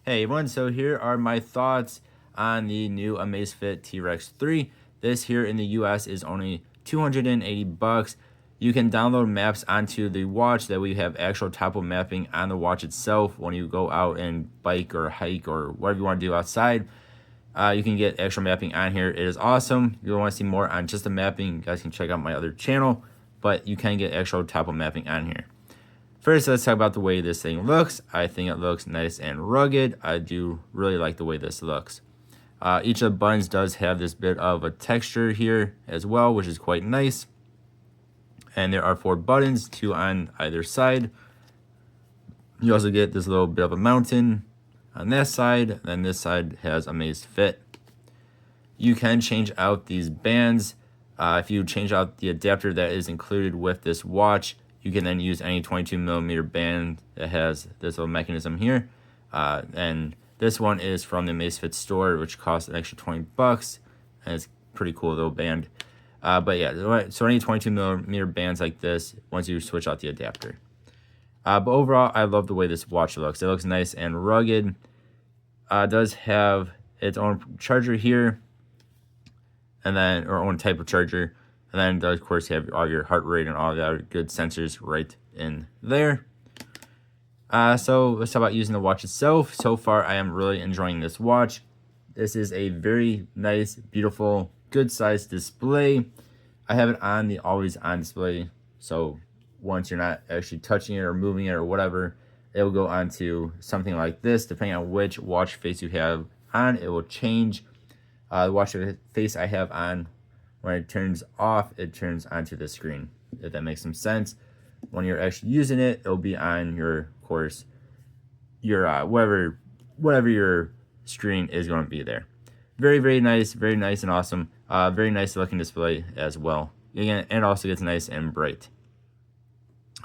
Hey everyone, so here are my thoughts on the new Amazfit Trex 3. This here in the US is only 280 bucks. You can download maps onto the watch that we have actual topo mapping on the watch itself when you go out and bike or hike or whatever you want to do outside. You can get actual mapping on here. It is awesome. If you want to see more on just the mapping, you guys can check out my other channel, but you can get actual topo mapping on here. First, let's talk about the way this thing looks. I think it looks nice and rugged. I do really like the way this looks. Each of the buttons does have this bit of a texture here as well, which is quite nice. And there are 4 buttons, 2 on either side. You also get this little bit of a mountain on that side. Then this side has Amazfit. You can change out these bands. If you change out the adapter that is included with this watch, you can then use any 22mm band that has this little mechanism here. And this one is from the Amazfit store, which costs an extra 20 bucks. And it's pretty cool little band. But yeah, so any 22mm bands like this once you switch out the adapter. But overall, I love the way this watch looks. It looks nice and rugged. It does have its own charger here, and then or own type of charger. And then it does, of course, have all your heart rate and all the other good sensors right in there. So let's talk about using the watch itself. So far, I am really enjoying this watch. This is a very nice, beautiful, good-sized display. I have it on the always-on display. So once you're not actually touching it or moving it or whatever, it will go on to something like this. Depending on which watch face you have on, it will change. The watch face I have on, when it turns off, it turns onto the screen, if that makes some sense. When you're actually using it, it'll be on your, of course, your whatever your screen is going to be there. Very nice and awesome. Very nice looking display as well. Again, and also gets nice and bright.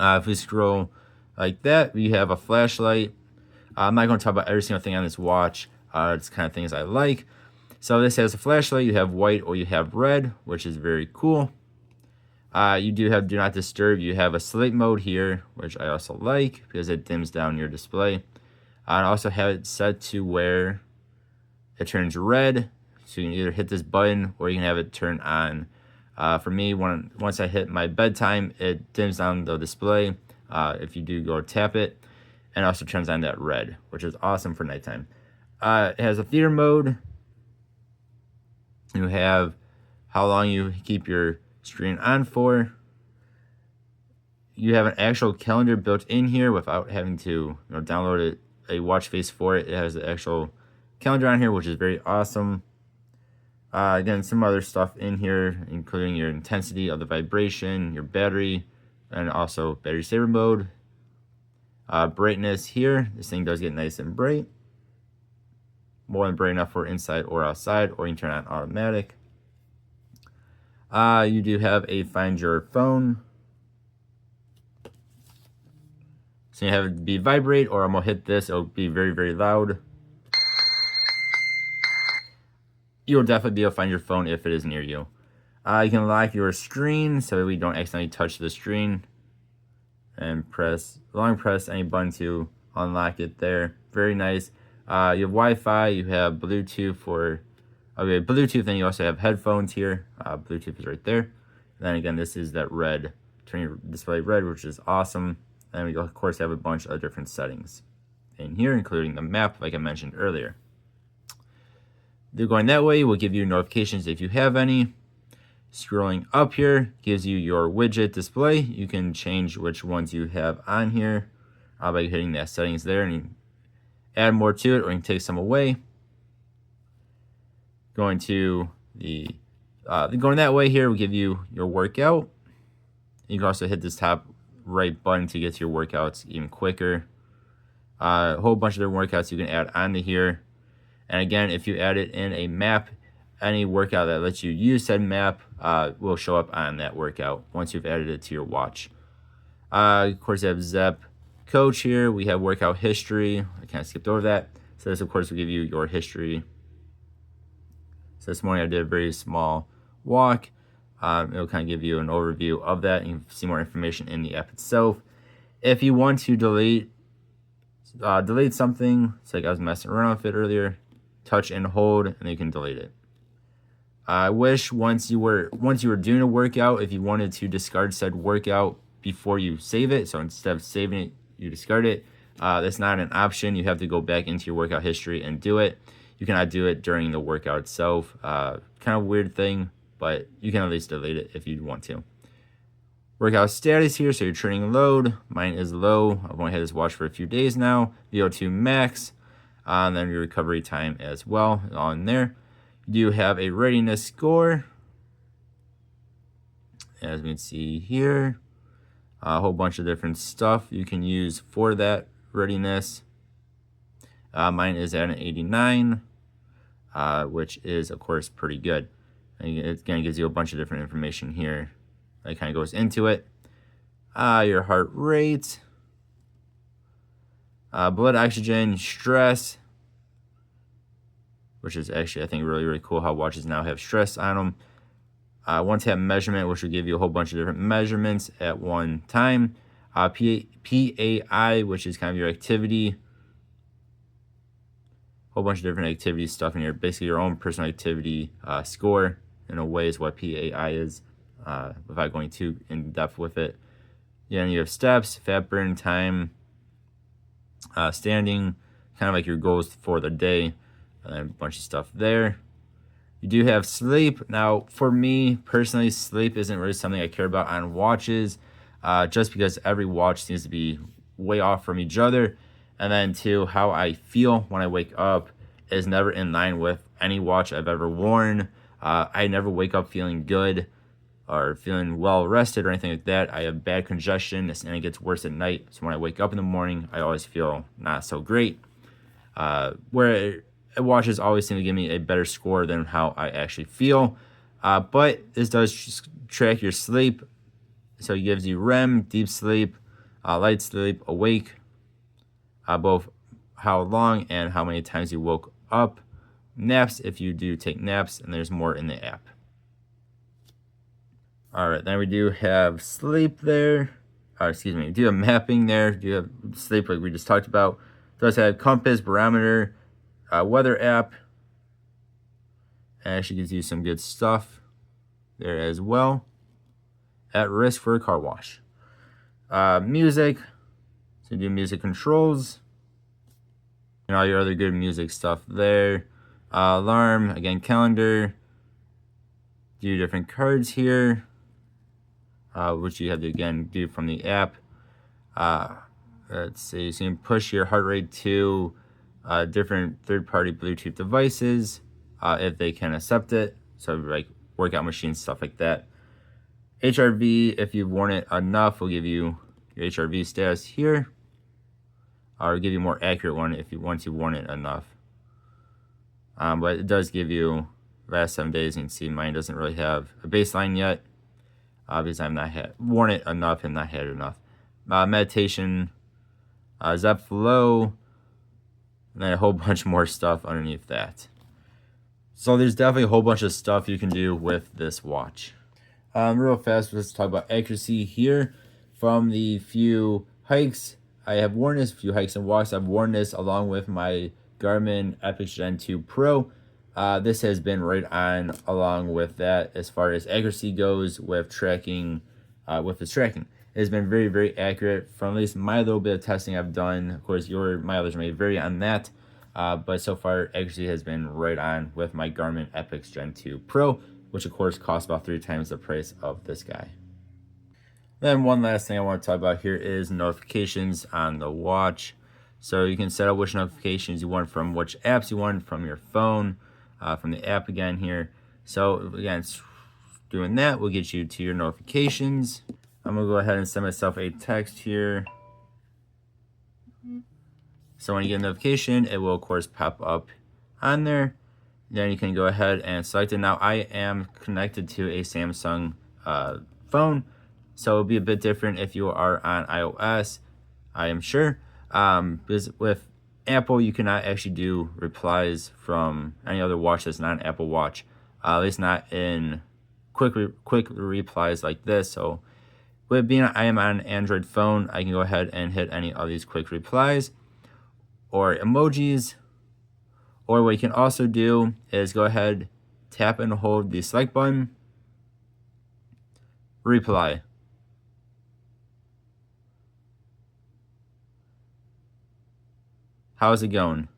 If we scroll like that, we have a flashlight. I'm not going to talk about every single thing on this watch. It's the kind of things I like. So this has a flashlight. You have white or you have red, which is very cool. You do have do not disturb. You have a sleep mode here, which I also like because it dims down your display. I also have it set to where it turns red. So you can either hit this button or you can have it turn on. For me, once I hit my bedtime, it dims down the display. If you do go tap it, and also turns on that red, which is awesome for nighttime. It has a theater mode. You have how long you keep your screen on for. You have an actual calendar built in here without having to download a watch face for it. It has the actual calendar on here, which is very awesome. Again, some other stuff in here, including your intensity of the vibration, your battery, and also battery saver mode. Brightness here. This thing does get nice and bright. More than bright enough for inside or outside, or you can turn on automatic. You do have a find your phone. So you have it be vibrate, or I'm gonna hit this, it'll be very loud. You'll definitely be able to find your phone if it is near you. You can lock your screen so we don't accidentally touch the screen. And long press any button to unlock it there. Very nice. You have Wi-Fi, you have Bluetooth Bluetooth, then you also have headphones here. Bluetooth is right there. And then again, this is that red, turn your display red, which is awesome. And we of course have a bunch of different settings in here, including the map, like I mentioned earlier. Going that way will give you notifications if you have any. Scrolling up here gives you your widget display. You can change which ones you have on here by hitting that settings there, and you add more to it, or you can take some away. Going to going that way here will give you your workout. You can also hit this top right button to get to your workouts even quicker. A whole bunch of different workouts you can add onto here. And again, if you add it in a map, any workout that lets you use said map will show up on that workout once you've added it to your watch. Of course, you have Zep Coach here. We have workout history. I kind of skipped over that. So this, of course, will give you your history. So this morning I did a very small walk. It'll kind of give you an overview of that. You can see more information in the app itself. If you want to delete delete something. It's like I was messing around with it earlier. Touch and hold, and you can delete it. I wish once you were doing a workout, if you wanted to discard said workout before you save it, so instead of saving it, you discard it. That's not an option. You have to go back into your workout history and do it. You cannot do it during the workout itself. Kind of weird thing, but you can at least delete it if you want to. Workout status here, so your training load. Mine is low. I've only had this watch for a few days now. VO2 max, and then your recovery time as well, all in there. You do have a readiness score, as we can see here. A whole bunch of different stuff you can use for that readiness. Mine is at an 89, which is, of course, pretty good. And it kind of gives you a bunch of different information here that kind of goes into it. Your heart rate, blood oxygen, stress, which is actually, I think, really, really cool how watches now have stress on them. One tap measurement, which will give you a whole bunch of different measurements at one time. PAI, which is kind of your activity. Whole bunch of different activity stuff in here. Basically, your own personal activity score, in a way, is what PAI is, without going too in depth with it. Yeah, and you have steps, fat burn time, standing, kind of like your goals for the day. And then a bunch of stuff there. You do have sleep. Now, for me personally, sleep isn't really something I care about on watches, just because every watch seems to be way off from each other. And then, two, how I feel when I wake up is never in line with any watch I've ever worn. I never wake up feeling good or feeling well rested or anything like that. I have bad congestion, and it gets worse at night. So when I wake up in the morning, I always feel not so great. Where watches always seem to give me a better score than how I actually feel. But this does track your sleep. So it gives you REM, deep sleep, light sleep, awake, both how long and how many times you woke up. Naps, if you do take naps, and there's more in the app. All right, then we do have sleep there. We do have mapping there. Do have sleep like we just talked about. It does have compass, barometer, weather app. And actually gives you some good stuff there as well. At risk for a car wash. Music. So do music controls. And all your other good music stuff there. Alarm, again, calendar. Do different cards here. Which you have to, again, do from the app. Let's see. So you can push your heart rate to different third-party Bluetooth devices if they can accept it. So like workout machines, stuff like that. HRV, if you've worn it enough, will give you your HRV status here. Or give you a more accurate one once you've worn it enough. But it does give you last 7 days. You can see mine doesn't really have a baseline yet. Because I've not worn it enough and not had enough. Meditation, Zep Flow, and then a whole bunch more stuff underneath that. So there's definitely a whole bunch of stuff you can do with this watch. Real fast, let's talk about accuracy here. From the few hikes I have worn this, few hikes and walks I've worn this along with my Garmin Epix Gen 2 Pro. This has been right on along with that as far as accuracy goes with tracking, with its tracking. It has been very, very accurate from at least my little bit of testing I've done. Of course, your mileage may vary on that, but so far accuracy has been right on with my Garmin Epix Gen 2 Pro, which of course costs about 3 times the price of this guy. Then one last thing I want to talk about here is notifications on the watch. So you can set up which notifications you want from which apps you want from your phone. From the app again here. So again, doing that will get you to your notifications. I'm gonna go ahead and send myself a text here. So when you get a notification, it will of course pop up on there. Then you can go ahead and select it. Now I am connected to a Samsung phone, so it'll be a bit different if you are on iOS, I am sure. Because with Apple, you cannot actually do replies from any other watch that's not an Apple Watch, at least not in quick replies like this. So with being I am on an Android phone, I can go ahead and hit any of these quick replies. or emojis. Or what you can also do is go ahead, tap and hold the select button, reply. How's it going?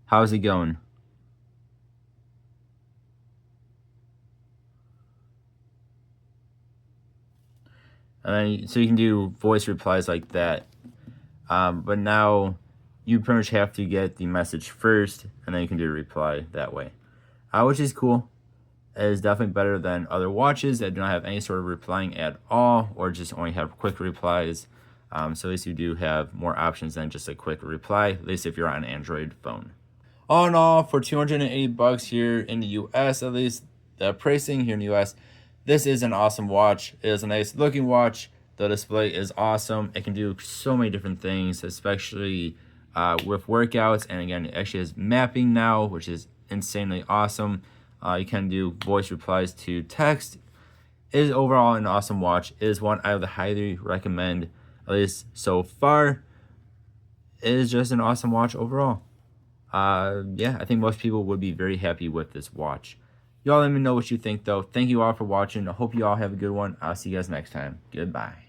How's it going? And then, so you can do voice replies like that. But now you pretty much have to get the message first, and then you can do a reply that way, which is cool. It is definitely better than other watches that do not have any sort of replying at all, or just only have quick replies. So at least you do have more options than just a quick reply, at least if you're on an Android phone. All in all, for $280 here in the US, at least the pricing here in the US, this is an awesome watch. It is a nice looking watch. The display is awesome. It can do so many different things, especially with workouts. And again, it actually has mapping now, which is insanely awesome. You can do voice replies to text. It is overall an awesome watch. It is one I would highly recommend, at least so far. It is just an awesome watch overall. Yeah, I think most people would be very happy with this watch. Y'all let me know what you think, though. Thank you all for watching. I hope you all have a good one. I'll see you guys next time. Goodbye.